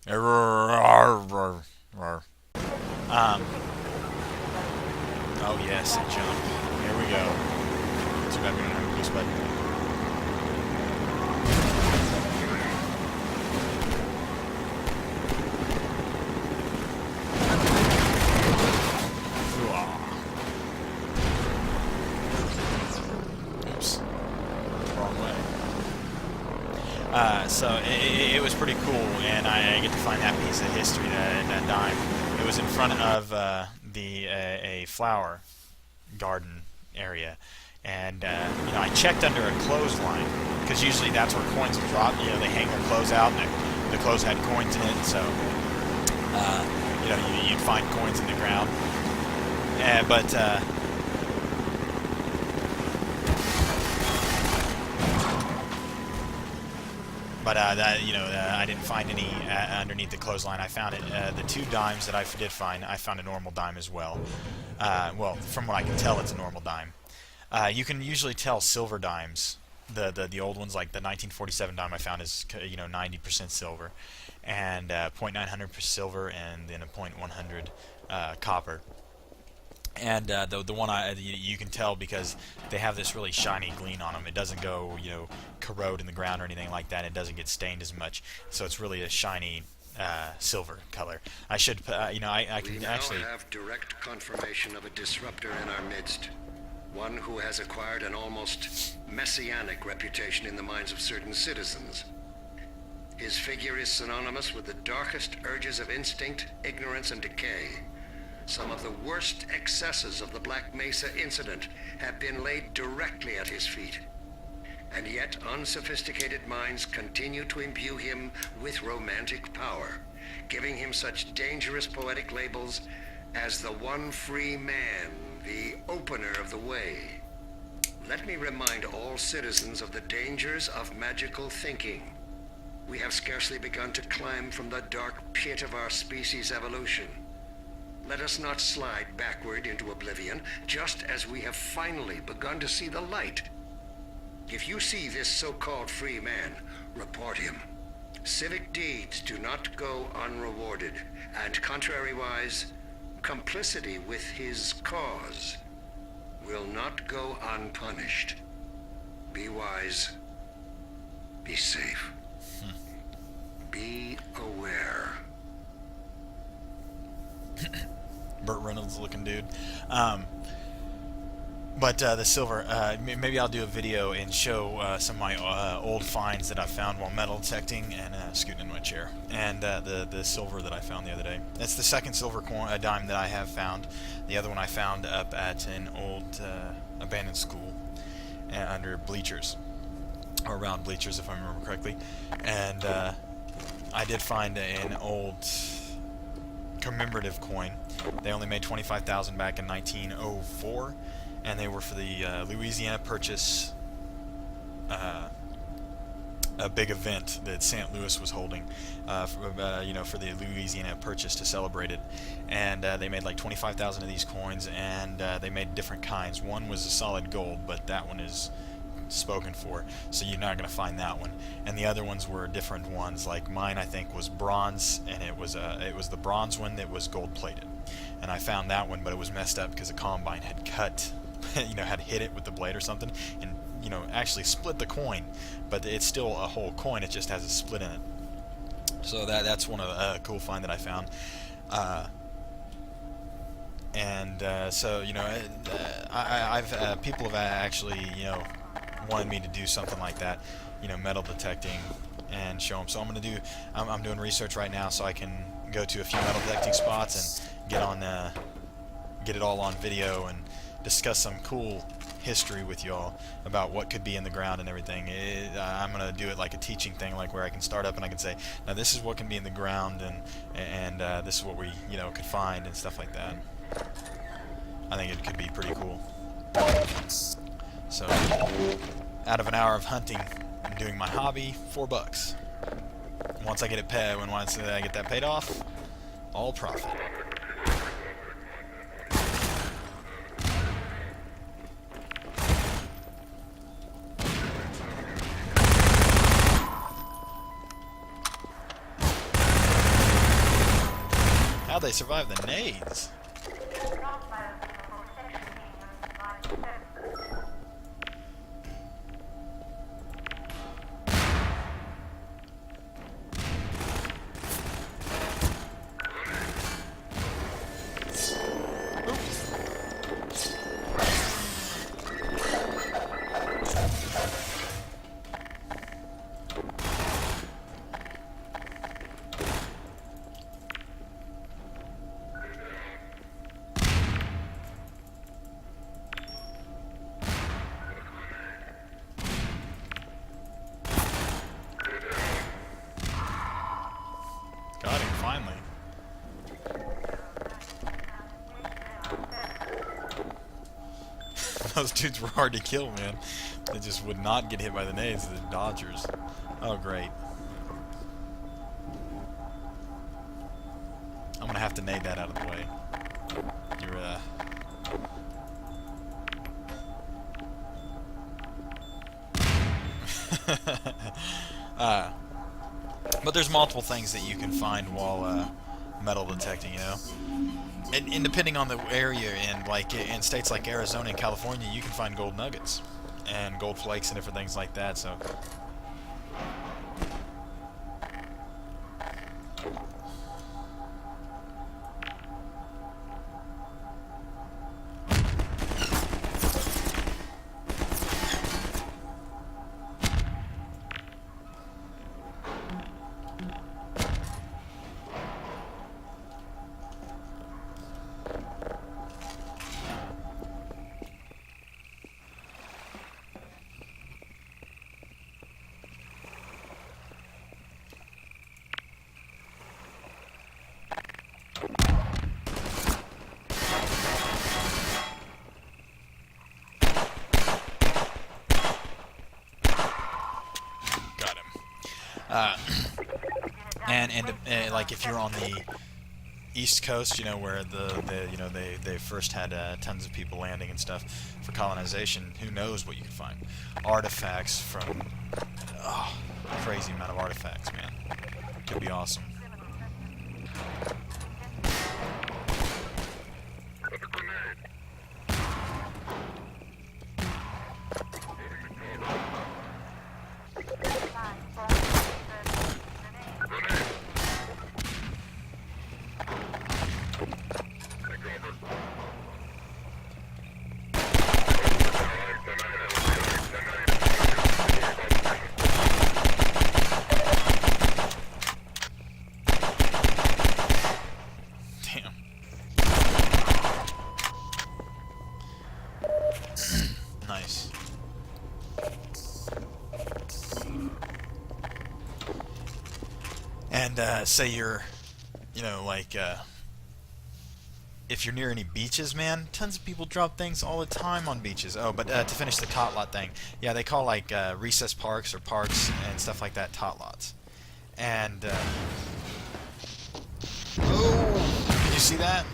Oh yes, and jump. Here we go. Too bad we don't have a boost button. Oops. Wrong way. So it was pretty cool, and I get to find that piece of history, that dime. It was in front of a flower garden area, and I checked under a clothesline because usually that's where coins drop. They hang their clothes out, and the clothes had coins in it, so you'd find coins in the ground. But I didn't find any underneath the clothesline. I found it. The two dimes that I did find, I found a normal dime as well. Well, from what I can tell, it's a normal dime. You can usually tell silver dimes. The old ones, like the 1947 dime I found, is 90% silver, and 0.900 silver, and then a 0.100 copper. And the one you can tell because they have this really shiny gleam on them. It doesn't go corrode in the ground or anything like that. It doesn't get stained as much, so it's really a shiny silver color. I should I We can now actually. have direct confirmation of a disruptor in our midst. One who has acquired an almost messianic reputation in the minds of certain citizens. His figure is synonymous with the darkest urges of instinct, ignorance, and decay. Some of the worst excesses of the Black Mesa incident have been laid directly at his feet. And yet unsophisticated minds continue to imbue him with romantic power, giving him such dangerous poetic labels as the one free man, the opener of the way. Let me remind all citizens of the dangers of magical thinking. We have scarcely begun to climb from the dark pit of our species' evolution. Let us not slide backward into oblivion, just as we have finally begun to see the light. If you see this so-called free man, report him. Civic deeds do not go unrewarded, and contrariwise, complicity with his cause will not go unpunished. Be wise. Be safe. Be aware. Burt Reynolds looking dude. But the silver, maybe I'll do a video and show some of my old finds that I found while metal detecting and scooting in my chair. And the silver that I found the other day. That's the second silver dime that I have found. The other one I found up at an old abandoned school under bleachers, or around bleachers if I remember correctly. And I did find an old commemorative coin. They only made 25,000 back in 1904, and they were for the Louisiana Purchase, a big event that St. Louis was holding, for the Louisiana Purchase to celebrate it. And they made like 25,000 of these coins, and they made different kinds. One was a solid gold, but that one is spoken for, so you're not going to find that one. And the other ones were different ones. Like mine, I think, was bronze, and it was the bronze one that was gold plated. And I found that one, but it was messed up because a combine had cut, had hit it with the blade or something, and actually split the coin. But it's still a whole coin. It just has a split in it. So that's one of the cool find that I found. I've people have actually wanted me to do something like that, metal detecting and show them. So I'm doing research right now so I can go to a few metal detecting spots and get it all on video and discuss some cool history with y'all about what could be in the ground and everything. I'm gonna do it like a teaching thing, like where I can start up and I can say, now this is what can be in the ground, and this is what we could find and stuff like that. I think it could be pretty cool. So, out of an hour of hunting and doing my hobby, $4. Once I get that paid off, all profit. they survived the nades. Got him, finally. Those dudes were hard to kill, man. They just would not get hit by the nades, the dodgers. Oh, great. I'm gonna have to nade that out of the way. You're, but there's multiple things that you can find while metal detecting, you know. And depending on the area, in like in states like Arizona and California, you can find gold nuggets and gold flakes and different things like that. So. And like if you're on the East Coast, you know, where they first had tons of people landing and stuff for colonization, who knows what you can find? Artifacts from crazy amount of artifacts, man. Could be awesome. Nice. And say you're, you know, like if you're near any beaches, man, tons of people drop things all the time on beaches. Oh, but to finish the tot lot thing, yeah, they call like recess parks or parks and stuff like that tot lots. And oh, did you see that?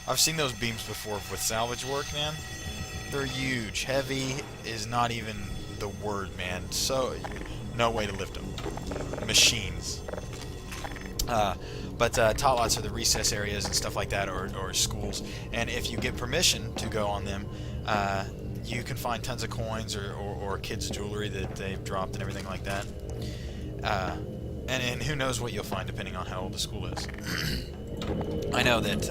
I've seen those beams before with salvage work, man. They're huge. Heavy is not even the word, man. So, no way to lift them. Machines. But tot lots are the recess areas and stuff like that, or schools. And if you get permission to go on them, you can find tons of coins or kids' jewelry that they've dropped and everything like that. And who knows what you'll find depending on how old the school is. I know that...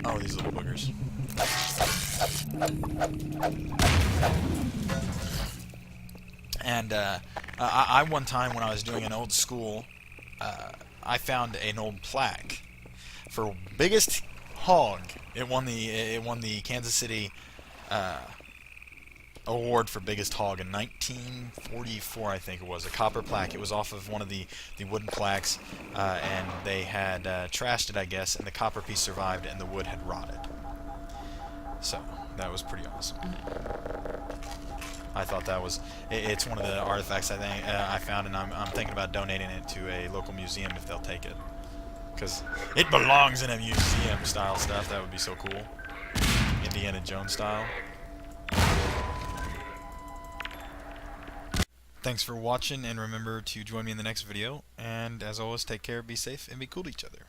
oh, these little boogers. And I one time when I was doing an old school, I found an old plaque for biggest hog. It won the Kansas City award for biggest hog in 1944, I think it was. A copper plaque. It was off of one of the wooden plaques, and they had trashed it, I guess, and the copper piece survived, and the wood had rotted. So that was pretty awesome. I thought that was. It's one of the artifacts I think I found, and I'm thinking about donating it to a local museum if they'll take it. because it belongs in a museum style stuff. That would be so cool. Indiana Jones style. Thanks for watching, and remember to join me in the next video. And as always, take care, be safe, and be cool to each other.